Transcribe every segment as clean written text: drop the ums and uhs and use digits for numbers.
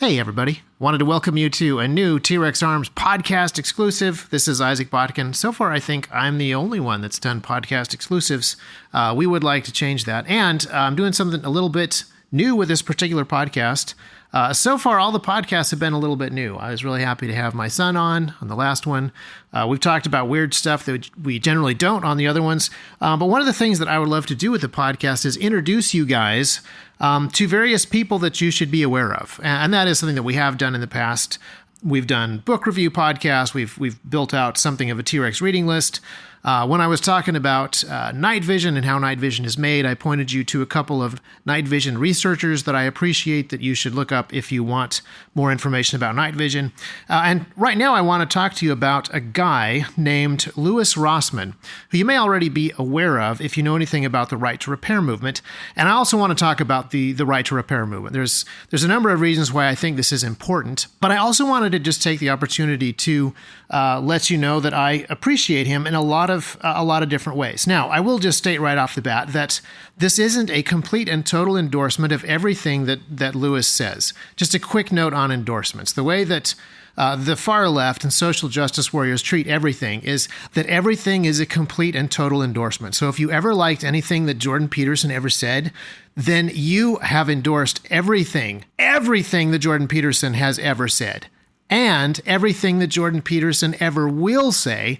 Hey, everybody. Wanted to welcome you to a new T-Rex Arms podcast exclusive. This is Isaac Botkin. So far, I think I'm the only one that's done podcast exclusives. We would like to change that. And I'm doing something a little bit new with this particular podcast. So far, all the podcasts have been a little bit new. I was really happy to have my son on the last one. We've talked about weird stuff that we generally don't on the other ones. But one of the things that I would love to do with the podcast is introduce you guys to various people that you should be aware of. And that is something that we have done in the past. We've done book review podcasts. We've built out something of a T-Rex reading list. When I was talking about night vision and how night vision is made, I pointed you to a couple of night vision researchers that I appreciate that you should look up if you want more information about night vision. And right now I want to talk to you about a guy named Louis Rossmann, who you may already be aware of if you know anything about the right to repair movement. And I also want to talk about the right to repair movement. There's a number of reasons why I think this is important, but I also wanted to just take the opportunity to let you know that I appreciate him in a lot of different ways. Now, I will just state right off the bat that this isn't a complete and total endorsement of everything that Louis says. Just a quick note on endorsements. The way that the far left and social justice warriors treat everything is that everything is a complete and total endorsement. So if you ever liked anything that Jordan Peterson ever said, then you have endorsed everything that Jordan Peterson has ever said, and everything that Jordan Peterson ever will say,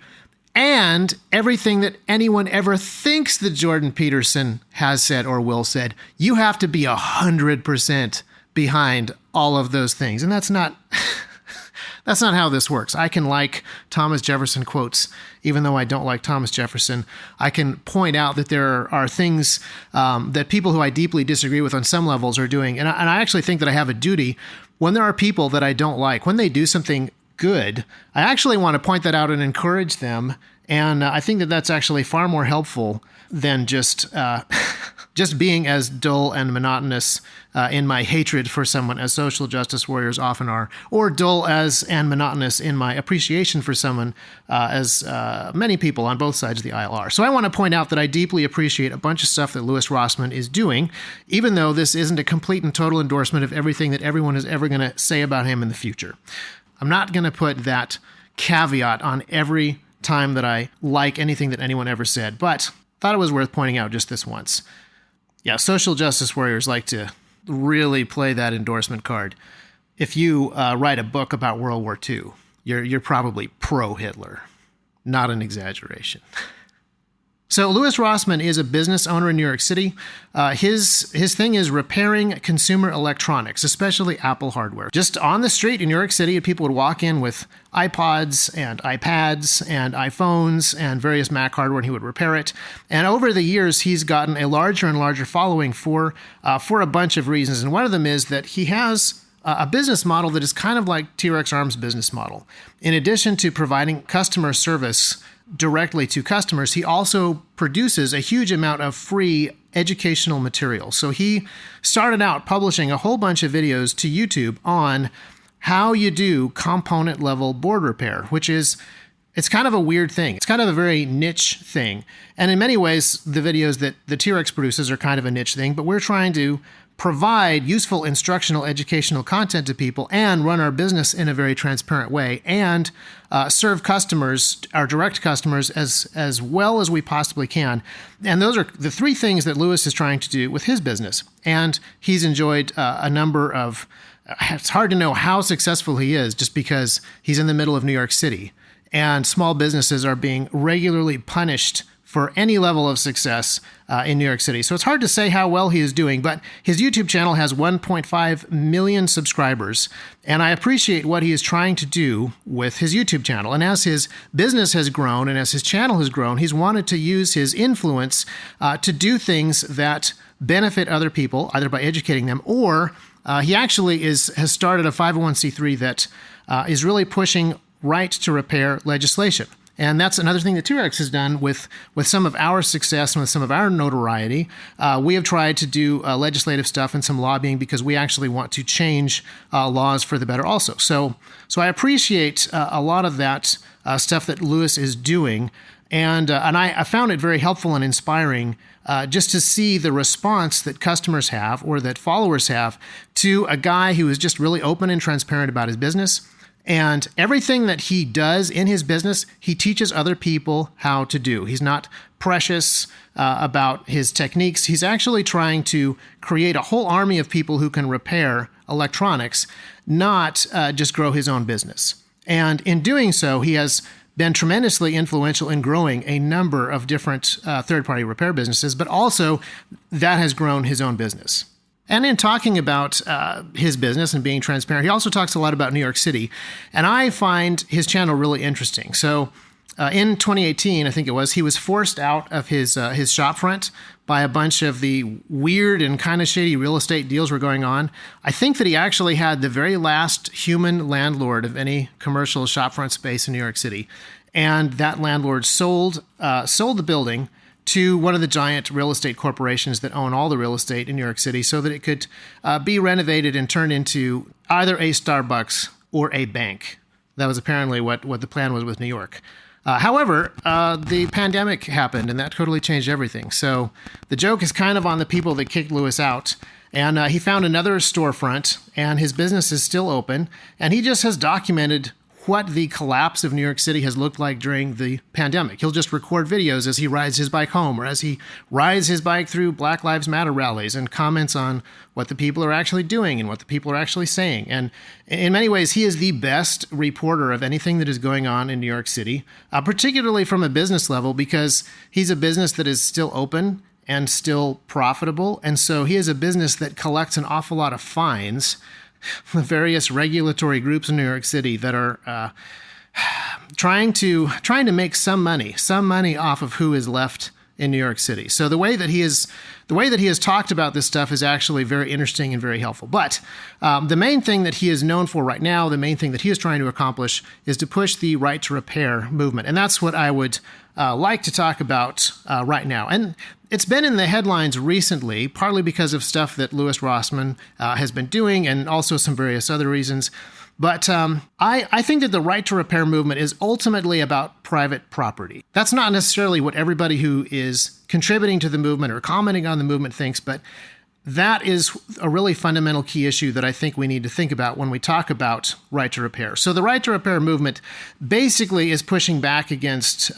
and everything that anyone ever thinks that Jordan Peterson has said or will said. You have to be 100% behind all of those things. And that's not that's not how this works. I can like Thomas Jefferson quotes, even though I don't like Thomas Jefferson. I can point out that there are things that people who I deeply disagree with on some levels are doing. And I actually think that I have a duty when there are people that I don't like, when they do something good, I actually want to point that out and encourage them. And I think that that's actually far more helpful than just being as dull and monotonous in my hatred for someone as social justice warriors often are, or dull and monotonous in my appreciation for someone as many people on both sides of the aisle are. So I want to point out that I deeply appreciate a bunch of stuff that Louis Rossmann is doing, even though this isn't a complete and total endorsement of everything that everyone is ever going to say about him in the future. I'm not going to put that caveat on every time that I like anything that anyone ever said, but thought it was worth pointing out just this once. Yeah, social justice warriors like to really play that endorsement card. If you write a book about World War II, you're probably pro-Hitler. Not an exaggeration. So Louis Rossmann is a business owner in New York City. His thing is repairing consumer electronics, especially Apple hardware. Just on the street in New York City, people would walk in with iPods and iPads and iPhones and various Mac hardware, and he would repair it. And over the years, he's gotten a larger and larger following for a bunch of reasons. And one of them is that he has a business model that is kind of like T-Rex Arms' business model. In addition to providing customer service directly to customers, he also produces a huge amount of free educational material. So he started out publishing a whole bunch of videos to YouTube on how you do component level board repair, which is, it's kind of a weird thing. It's kind of a very niche thing. And in many ways, the videos that the T-Rex produces are kind of a niche thing, but we're trying to provide useful instructional educational content to people and run our business in a very transparent way and serve customers, our direct customers, as well as we possibly can. And those are the three things that Louis is trying to do with his business. And he's enjoyed a number of, it's hard to know how successful he is just because he's in the middle of New York City and small businesses are being regularly punished for any level of success in New York City. So it's hard to say how well he is doing, but his YouTube channel has 1.5 million subscribers, and I appreciate what he is trying to do with his YouTube channel. And as his business has grown and as his channel has grown, he's wanted to use his influence to do things that benefit other people, either by educating them, or he actually has started a 501c3 that is really pushing right to repair legislation. And that's another thing that T-Rex has done with some of our success and with some of our notoriety. We have tried to do legislative stuff and some lobbying because we actually want to change laws for the better also. So I appreciate a lot of that stuff that Louis is doing. And I found it very helpful and inspiring just to see the response that customers have or that followers have to a guy who is just really open and transparent about his business. And everything that he does in his business, he teaches other people how to do. He's not precious about his techniques. He's actually trying to create a whole army of people who can repair electronics, not just grow his own business. And in doing so, he has been tremendously influential in growing a number of different third-party repair businesses, but also that has grown his own business. And in talking about his business and being transparent, he also talks a lot about New York City. And I find his channel really interesting. So in 2018, I think it was, he was forced out of his shopfront by a bunch of the weird and kind of shady real estate deals were going on. I think that he actually had the very last human landlord of any commercial shopfront space in New York City. And that landlord sold the building to one of the giant real estate corporations that own all the real estate in New York City so that it could be renovated and turned into either a Starbucks or a bank. That was apparently what the plan was with New York. However, the pandemic happened, and that totally changed everything. So the joke is kind of on the people that kicked Louis out. And he found another storefront, and his business is still open. And he just has documented what the collapse of New York City has looked like during the pandemic. He'll just record videos as he rides his bike home or as he rides his bike through Black Lives Matter rallies and comments on what the people are actually doing and what the people are actually saying. And in many ways, he is the best reporter of anything that is going on in New York City, particularly from a business level, because he's a business that is still open and still profitable. And so he is a business that collects an awful lot of fines from the various regulatory groups in New York City that are trying to make some money off of who is left in New York City. So the way that he has talked about this stuff is actually very interesting and very helpful. But the main thing that he is known for right now, the main thing that he is trying to accomplish, is to push the right to repair movement, and that's what I would like to talk about right now. And it's been in the headlines recently, partly because of stuff that Louis Rossmann has been doing and also some various other reasons. But I think that the right to repair movement is ultimately about private property. That's not necessarily what everybody who is contributing to the movement or commenting on the movement thinks, but that is a really fundamental key issue that I think we need to think about when we talk about right to repair. So the right to repair movement basically is pushing back against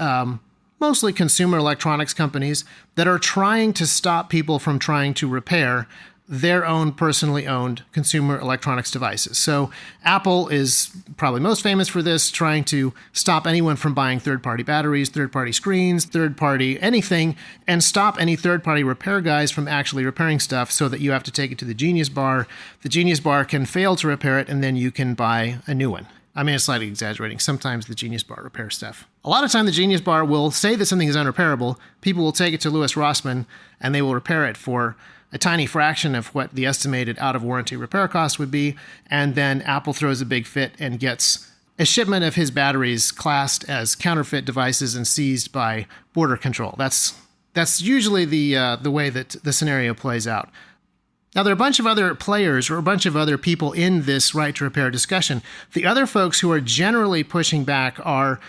mostly consumer electronics companies that are trying to stop people from trying to repair their own personally owned consumer electronics devices. So Apple is probably most famous for this, trying to stop anyone from buying third-party batteries, third-party screens, third-party anything, and stop any third-party repair guys from actually repairing stuff so that you have to take it to the Genius Bar. The Genius Bar can fail to repair it, and then you can buy a new one. I mean, it's slightly exaggerating. Sometimes the Genius Bar repairs stuff. A lot of time, the Genius Bar will say that something is unrepairable. People will take it to Louis Rossmann, and they will repair it for a tiny fraction of what the estimated out-of-warranty repair cost would be, and then Apple throws a big fit and gets a shipment of his batteries classed as counterfeit devices and seized by border control. That's usually the way that the scenario plays out. Now, there are a bunch of other players or a bunch of other people in this right to repair discussion. The other folks who are generally pushing back are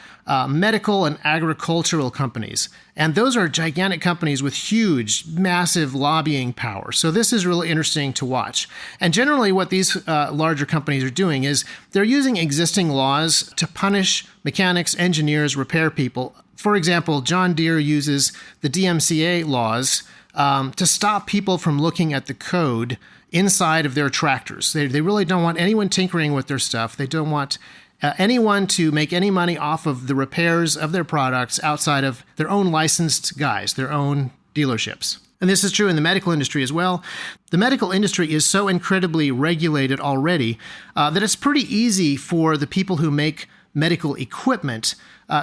medical and agricultural companies. And those are gigantic companies with huge, massive lobbying power. So this is really interesting to watch. And generally what these larger companies are doing is they're using existing laws to punish mechanics, engineers, repair people. For example, John Deere uses the DMCA laws to stop people from looking at the code inside of their tractors. They really don't want anyone tinkering with their stuff. They don't want anyone to make any money off of the repairs of their products outside of their own licensed guys, their own dealerships. And this is true in the medical industry as well. The medical industry is so incredibly regulated already that it's pretty easy for the people who make medical equipment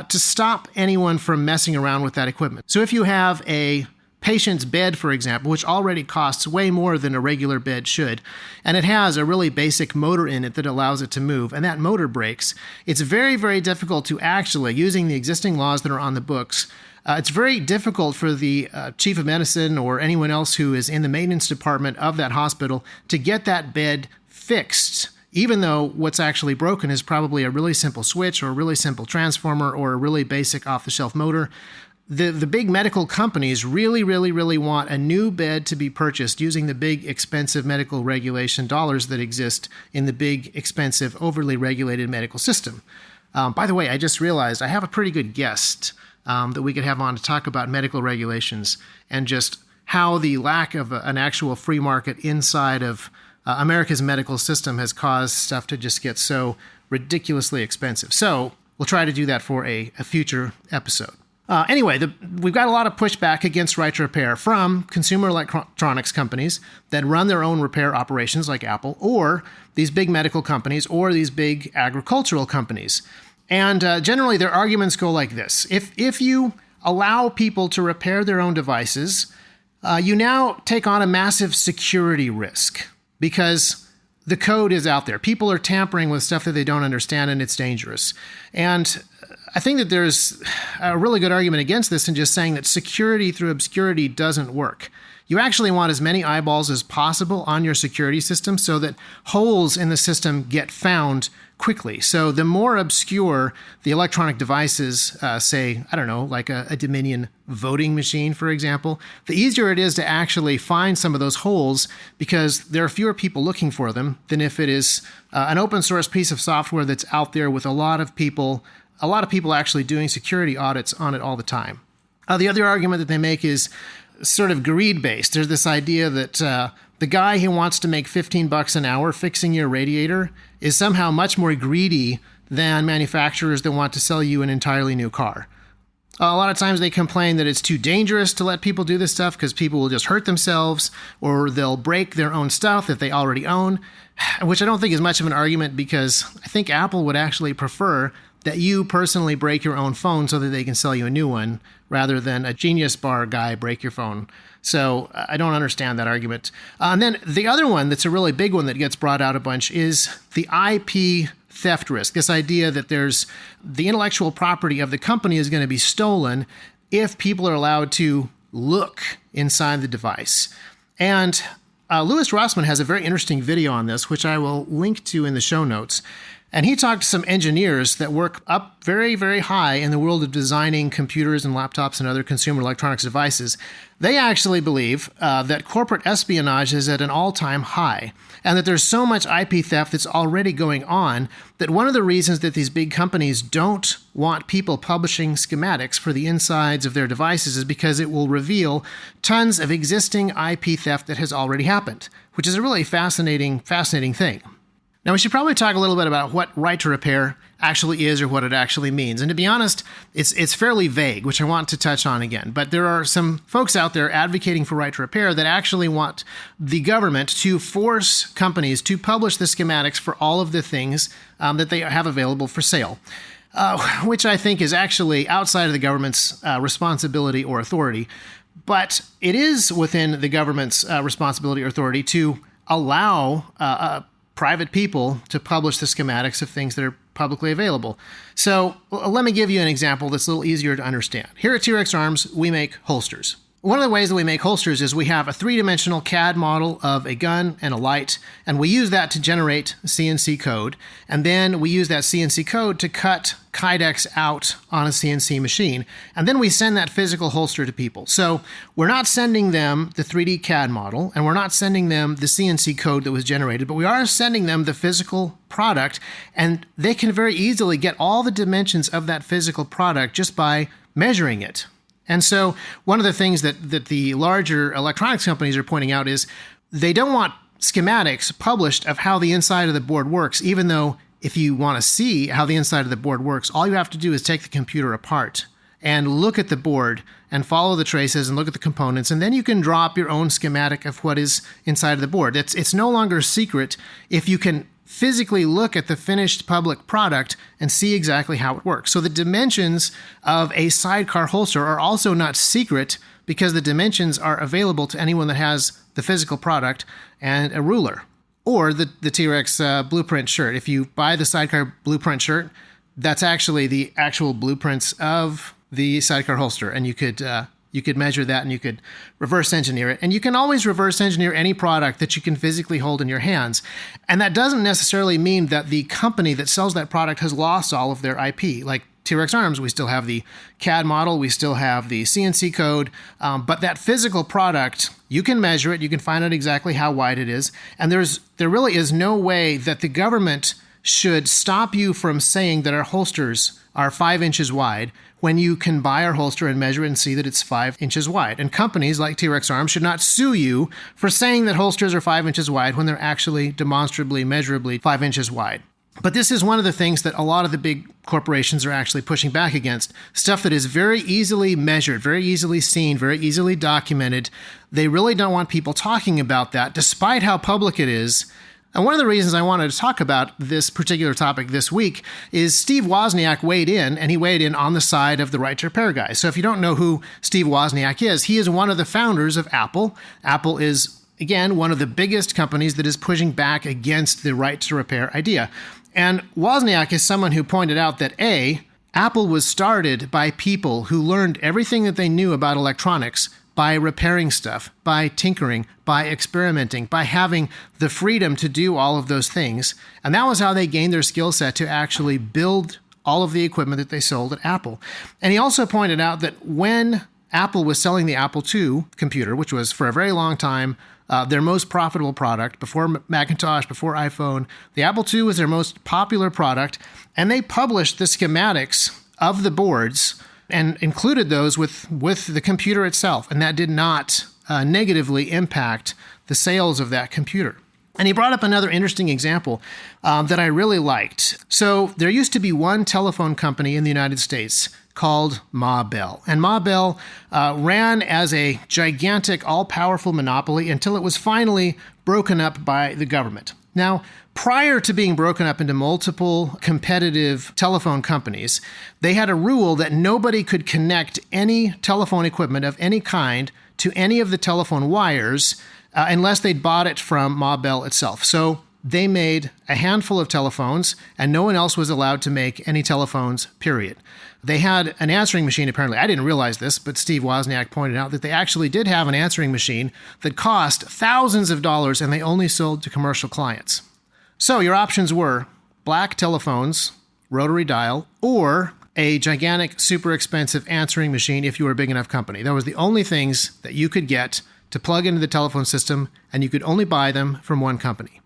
to stop anyone from messing around with that equipment. So if you have a patient's bed, for example, which already costs way more than a regular bed should, and it has a really basic motor in it that allows it to move, and that motor breaks, it's very, very difficult to actually, using the existing laws that are on the books, it's very difficult for the chief of medicine or anyone else who is in the maintenance department of that hospital to get that bed fixed, even though what's actually broken is probably a really simple switch or a really simple transformer or a really basic off-the-shelf motor. the big medical companies really, really, really want a new bed to be purchased using the big, expensive medical regulation dollars that exist in the big, expensive, overly regulated medical system. By the way, I just realized I have a pretty good guest that we could have on to talk about medical regulations and just how the lack of an actual free market inside of America's medical system has caused stuff to just get so ridiculously expensive. So we'll try to do that for a future episode. Anyway, we've got a lot of pushback against right to repair from consumer electronics companies that run their own repair operations like Apple, or these big medical companies, or these big agricultural companies. And generally, their arguments go like this. If you allow people to repair their own devices, you now take on a massive security risk because the code is out there. People are tampering with stuff that they don't understand, and it's dangerous. And I think that there's a really good argument against this in just saying that security through obscurity doesn't work. You actually want as many eyeballs as possible on your security system so that holes in the system get found quickly. So the more obscure the electronic devices, say, I don't know, like a Dominion voting machine, for example, the easier it is to actually find some of those holes because there are fewer people looking for them than if it is an open source piece of software that's out there with a lot of people actually doing security audits on it all the time. The other argument that they make is sort of greed-based. There's this idea that the guy who wants to make $15 an hour fixing your radiator is somehow much more greedy than manufacturers that want to sell you an entirely new car. A lot of times they complain that it's too dangerous to let people do this stuff because people will just hurt themselves or they'll break their own stuff that they already own, which I don't think is much of an argument because I think Apple would actually prefer that you personally break your own phone so that they can sell you a new one rather than a Genius Bar guy break your phone. So I don't understand that argument. And then the other one that's a really big one that gets brought out a bunch is the IP theft risk. This idea that there's the intellectual property of the company is going to be stolen if people are allowed to look inside the device. And Louis Rossmann has a very interesting video on this, which I will link to in the show notes. And he talked to some engineers that work up very, very high in the world of designing computers and laptops and other consumer electronics devices. They actually believe that corporate espionage is at an all-time high and that there's so much IP theft that's already going on that one of the reasons that these big companies don't want people publishing schematics for the insides of their devices is because it will reveal tons of existing IP theft that has already happened, which is a really fascinating thing. Now, we should probably talk a little bit about what right to repair actually is or what it actually means. And to be honest, it's fairly vague, which I want to touch on again. But there are some folks out there advocating for right to repair that actually want the government to force companies to publish the schematics for all of the things that they have available for sale, which I think is actually outside of the government's responsibility or authority. But it is within the government's responsibility or authority to allow private people to publish the schematics of things that are publicly available. So let me give you an example that's a little easier to understand. Here at T-Rex Arms, we make holsters. One of the ways that we make holsters is we have a three-dimensional CAD model of a gun and a light, and we use that to generate CNC code. And then we use that CNC code to cut Kydex out on a CNC machine. And then we send that physical holster to people. So we're not sending them the 3D CAD model, and we're not sending them the CNC code that was generated, but we are sending them the physical product, and they can very easily get all the dimensions of that physical product just by measuring it. And so one of the things that the larger electronics companies are pointing out is they don't want schematics published of how the inside of the board works, even though if you want to see how the inside of the board works, all you have to do is take the computer apart and look at the board and follow the traces and look at the components, and then you can draw up your own schematic of what is inside of the board. It's no longer secret if you can physically look at the finished public product and see exactly how it works. So the dimensions of a sidecar holster are also not secret because the dimensions are available to anyone that has the physical product and a ruler. Or the T-Rex blueprint shirt. If you buy the sidecar blueprint shirt, that's actually the actual blueprints of the sidecar holster, and you could measure that and you could reverse engineer it. And you can always reverse engineer any product that you can physically hold in your hands. And that doesn't necessarily mean that the company that sells that product has lost all of their IP. Like T-Rex Arms, we still have the CAD model, we still have the CNC code, but that physical product, you can measure it, you can find out exactly how wide it is, and there really is no way that the government should stop you from saying that our holsters are 5 inches wide when you can buy our holster and measure it and see that it's 5 inches wide. And companies like T-Rex Arms should not sue you for saying that holsters are 5 inches wide when they're actually demonstrably, measurably 5 inches wide. But this is one of the things that a lot of the big corporations are actually pushing back against. Stuff that is very easily measured, very easily seen, very easily documented. They really don't want people talking about that, despite how public it is. And one of the reasons I wanted to talk about this particular topic this week is Steve Wozniak weighed in, and he weighed in on the side of the right to repair guys. So if you don't know who Steve Wozniak is, he is one of the founders of Apple. Apple is, again, one of the biggest companies that is pushing back against the right to repair idea. And Wozniak is someone who pointed out that Apple was started by people who learned everything that they knew about electronics by repairing stuff, by tinkering, by experimenting, by having the freedom to do all of those things. And that was how they gained their skill set to actually build all of the equipment that they sold at Apple. And he also pointed out that when Apple was selling the Apple II computer, which was for a very long time their most profitable product, before Macintosh, before iPhone, the Apple II was their most popular product, and they published the schematics of the boards and included those with the computer itself, and that did not negatively impact the sales of that computer. And he brought up another interesting example that I really liked. So there used to be one telephone company in the United States called Ma Bell. And Ma Bell ran as a gigantic, all-powerful monopoly until it was finally broken up by the government. Now, prior to being broken up into multiple competitive telephone companies, they had a rule that nobody could connect any telephone equipment of any kind to any of the telephone wires unless they'd bought it from Ma Bell itself. So they made a handful of telephones, and no one else was allowed to make any telephones, period. They had an answering machine, apparently. I didn't realize this, but Steve Wozniak pointed out that they actually did have an answering machine that cost thousands of dollars, and they only sold to commercial clients. So your options were black telephones, rotary dial, or a gigantic, super expensive answering machine if you were a big enough company. That was the only things that you could get to plug into the telephone system, and you could only buy them from one company.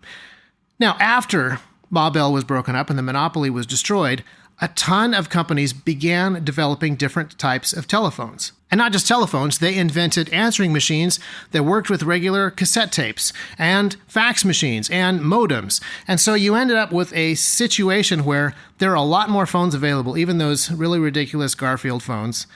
Now, after Ma Bell was broken up and the monopoly was destroyed, a ton of companies began developing different types of telephones. And not just telephones, they invented answering machines that worked with regular cassette tapes and fax machines and modems. And so you ended up with a situation where there are a lot more phones available, even those really ridiculous Garfield phones.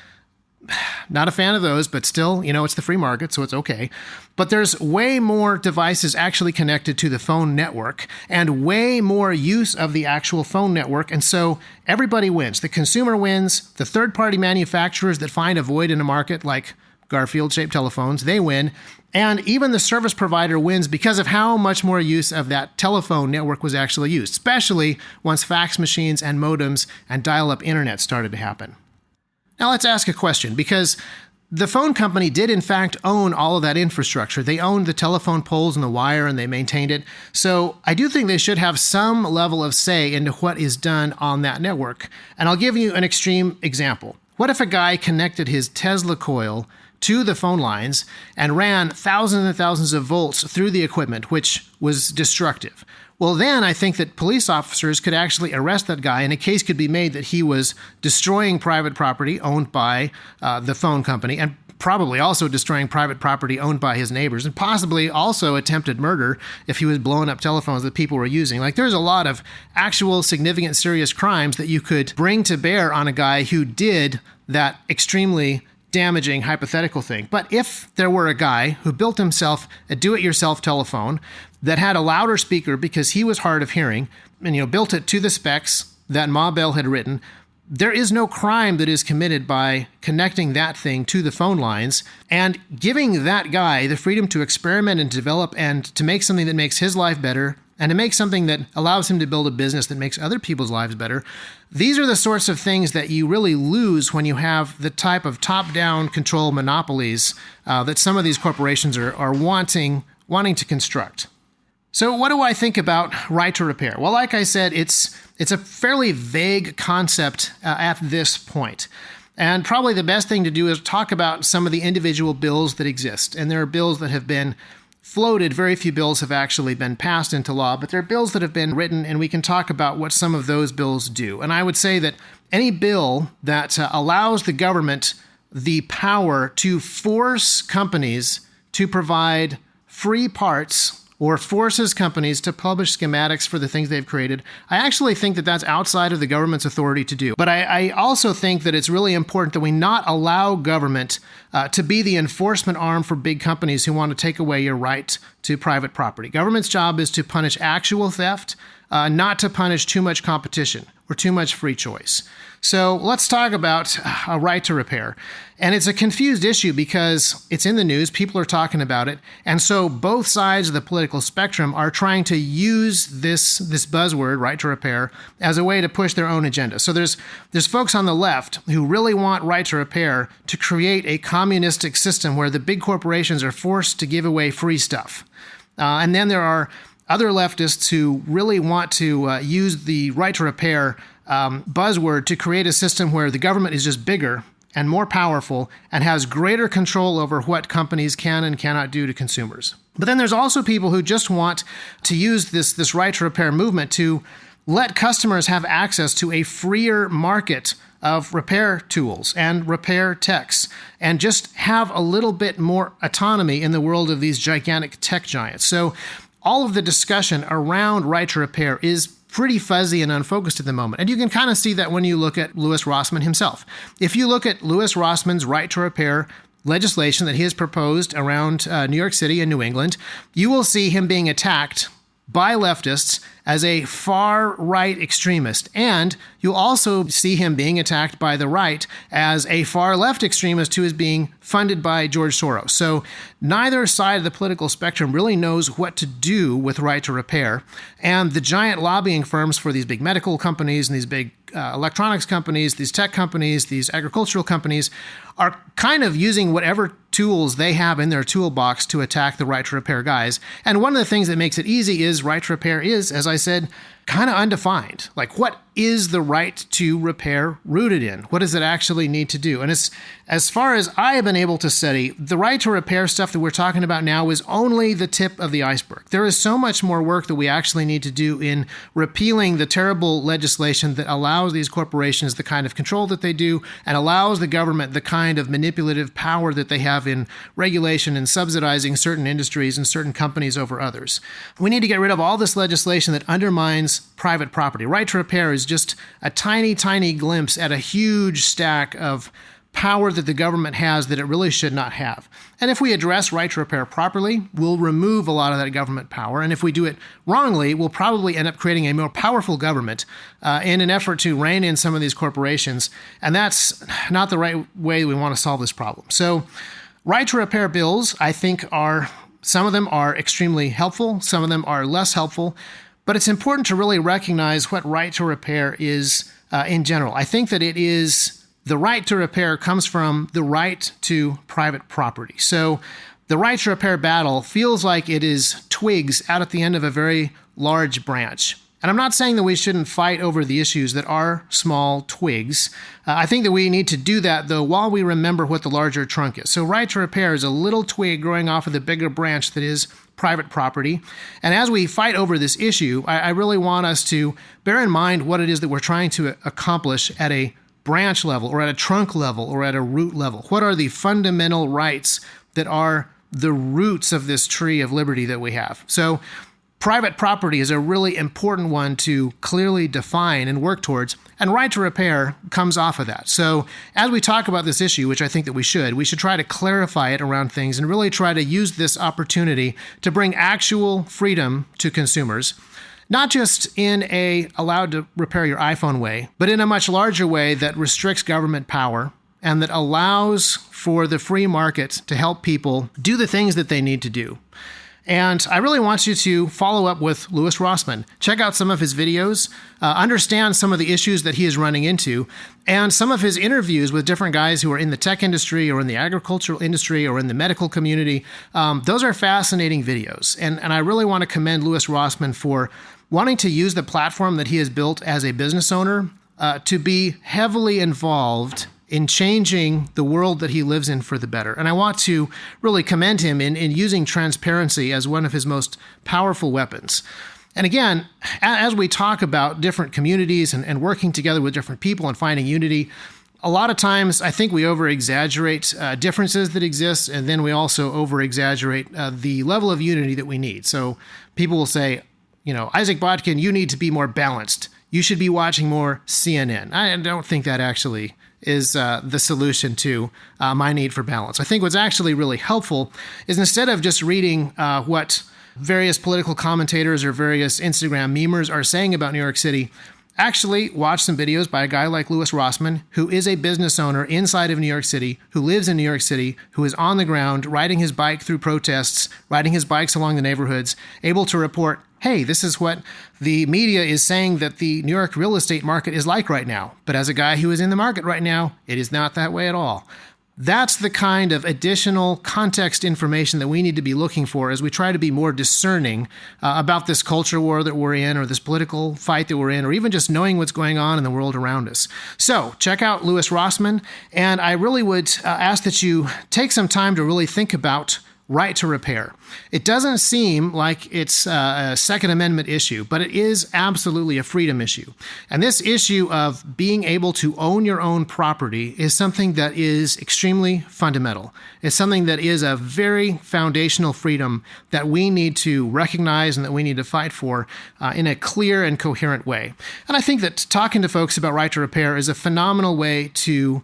Not a fan of those, but still, it's the free market, so it's okay. But there's way more devices actually connected to the phone network and way more use of the actual phone network. And so everybody wins. The consumer wins. The third-party manufacturers that find a void in a market, like Garfield-shaped telephones, they win. And even the service provider wins because of how much more use of that telephone network was actually used, especially once fax machines and modems and dial-up internet started to happen. Now let's ask a question, because the phone company did in fact own all of that infrastructure. They owned the telephone poles and the wire, and they maintained it. So I do think they should have some level of say into what is done on that network. And I'll give you an extreme example. What if a guy connected his Tesla coil to the phone lines and ran thousands and thousands of volts through the equipment, which was destructive? Well, then I think that police officers could actually arrest that guy, and a case could be made that he was destroying private property owned by the phone company, and probably also destroying private property owned by his neighbors, and possibly also attempted murder if he was blowing up telephones that people were using. Like, there's a lot of actual significant serious crimes that you could bring to bear on a guy who did that extremely damaging hypothetical thing. But if there were a guy who built himself a do-it-yourself telephone that had a louder speaker because he was hard of hearing, and built it to the specs that Ma Bell had written, there is no crime that is committed by connecting that thing to the phone lines and giving that guy the freedom to experiment and develop and to make something that makes his life better and to make something that allows him to build a business that makes other people's lives better. These are the sorts of things that you really lose when you have the type of top-down control monopolies that some of these corporations are wanting to construct. So what do I think about right to repair? Well, like I said, it's a fairly vague concept at this point. And probably the best thing to do is talk about some of the individual bills that exist. And there are bills that have been floated. Very few bills have actually been passed into law, but there are bills that have been written, and we can talk about what some of those bills do. And I would say that any bill that allows the government the power to force companies to provide free parts or forces companies to publish schematics for the things they've created, I actually think that that's outside of the government's authority to do. But I also think that it's really important that we not allow government to be the enforcement arm for big companies who want to take away your right to private property. Government's job is to punish actual theft, not to punish too much competition or too much free choice. So let's talk about a right to repair. And it's a confused issue because it's in the news, people are talking about it, and so both sides of the political spectrum are trying to use this buzzword, right to repair, as a way to push their own agenda. So there's folks on the left who really want right to repair to create a communistic system where the big corporations are forced to give away free stuff. And then there are other leftists who really want to use the right to repair buzzword to create a system where the government is just bigger and more powerful and has greater control over what companies can and cannot do to consumers. But then there's also people who just want to use this right to repair movement to let customers have access to a freer market of repair tools and repair techs, and just have a little bit more autonomy in the world of these gigantic tech giants. So all of the discussion around right to repair is pretty fuzzy and unfocused at the moment. And you can kind of see that when you look at Louis Rossmann himself. If you look at Louis Rossmann's right to repair legislation that he has proposed around New York City and New England, you will see him being attacked by leftists as a far-right extremist. And you'll also see him being attacked by the right as a far-left extremist who is being funded by George Soros. So neither side of the political spectrum really knows what to do with right to repair. And the giant lobbying firms for these big medical companies and these big electronics companies, these tech companies, these agricultural companies are kind of using whatever tools they have in their toolbox to attack the right to repair guys. And one of the things that makes it easy is right to repair is, as I said, kind of undefined. Like, what is the right to repair rooted in? What does it actually need to do? And as far as I have been able to study, the right to repair stuff that we're talking about now is only the tip of the iceberg. There is so much more work that we actually need to do in repealing the terrible legislation that allows these corporations the kind of control that they do and allows the government the kind of manipulative power that they have in regulation and subsidizing certain industries and certain companies over others. We need to get rid of all this legislation that undermines private property. Right to repair is just a tiny, tiny glimpse at a huge stack of power that the government has that it really should not have. And if we address right to repair properly, we'll remove a lot of that government power. And if we do it wrongly, we'll probably end up creating a more powerful government in an effort to rein in some of these corporations. And that's not the right way we want to solve this problem. So right to repair bills, I think, some of them are extremely helpful. Some of them are less helpful. But it's important to really recognize what right to repair is in general. I think that it is the right to repair comes from the right to private property. So the right to repair battle feels like it is twigs out at the end of a very large branch. And I'm not saying that we shouldn't fight over the issues that are small twigs. I think that we need to do that, though, while we remember what the larger trunk is. So right to repair is a little twig growing off of the bigger branch that is private property. And as we fight over this issue, I really want us to bear in mind what it is that we're trying to accomplish at a branch level or at a trunk level or at a root level. What are the fundamental rights that are the roots of this tree of liberty that we have? So private property is a really important one to clearly define and work towards, and right to repair comes off of that. So as we talk about this issue, which I think that we should try to clarify it around things and really try to use this opportunity to bring actual freedom to consumers, not just in a allowed to repair your iPhone way, but in a much larger way that restricts government power and that allows for the free market to help people do the things that they need to do. And I really want you to follow up with Louis Rossmann. Check out some of his videos, understand some of the issues that he is running into, and some of his interviews with different guys who are in the tech industry or in the agricultural industry or in the medical community. Those are fascinating videos. And I really want to commend Louis Rossmann for wanting to use the platform that he has built as a business owner to be heavily involved in changing the world that he lives in for the better. And I want to really commend him in using transparency as one of his most powerful weapons. And again, as we talk about different communities and working together with different people and finding unity, a lot of times I think we over-exaggerate differences that exist, and then we also over-exaggerate the level of unity that we need. So people will say, Isaac Botkin, you need to be more balanced. You should be watching more CNN. I don't think that actually is the solution to my need for balance. I think what's actually really helpful is instead of just reading what various political commentators or various Instagram memers are saying about New York City, actually watch some videos by a guy like Louis Rossmann, who is a business owner inside of New York City, who lives in New York City, who is on the ground riding his bike through protests, riding his bikes along the neighborhoods, able to report, hey, this is what the media is saying that the New York real estate market is like right now. But as a guy who is in the market right now, it is not that way at all. That's the kind of additional context information that we need to be looking for as we try to be more discerning about this culture war that we're in, or this political fight that we're in, or even just knowing what's going on in the world around us. So check out Louis Rossmann, and I really would ask that you take some time to really think about right to repair. It doesn't seem like it's a Second Amendment issue, but it is absolutely a freedom issue. And this issue of being able to own your own property is something that is extremely fundamental. It's something that is a very foundational freedom that we need to recognize and that we need to fight for in a clear and coherent way. And I think that talking to folks about right to repair is a phenomenal way to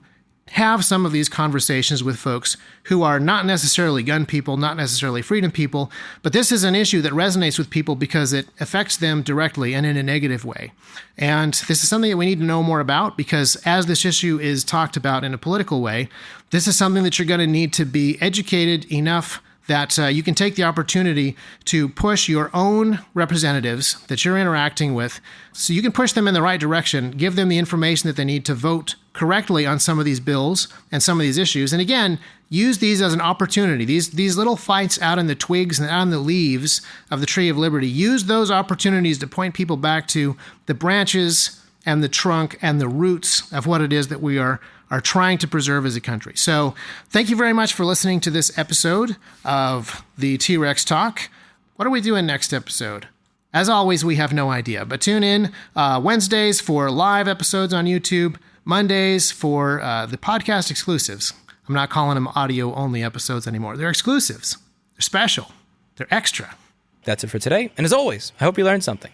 have some of these conversations with folks who are not necessarily gun people, not necessarily freedom people, but this is an issue that resonates with people because it affects them directly and in a negative way. And this is something that we need to know more about, because as this issue is talked about in a political way, this is something that you're going to need to be educated enough that you can take the opportunity to push your own representatives that you're interacting with, so you can push them in the right direction, give them the information that they need to vote correctly on some of these bills and some of these issues. And again, use these as an opportunity. These little fights out in the twigs and out in the leaves of the Tree of Liberty, use those opportunities to point people back to the branches and the trunk and the roots of what it is that we are trying to preserve as a country. So thank you very much for listening to this episode of the T-Rex Talk. What are we doing next episode? As always, we have no idea, but tune in Wednesdays for live episodes on YouTube, Mondays for the podcast exclusives. I'm not calling them audio-only episodes anymore. They're exclusives. They're special. They're extra. That's it for today. And as always, I hope you learned something.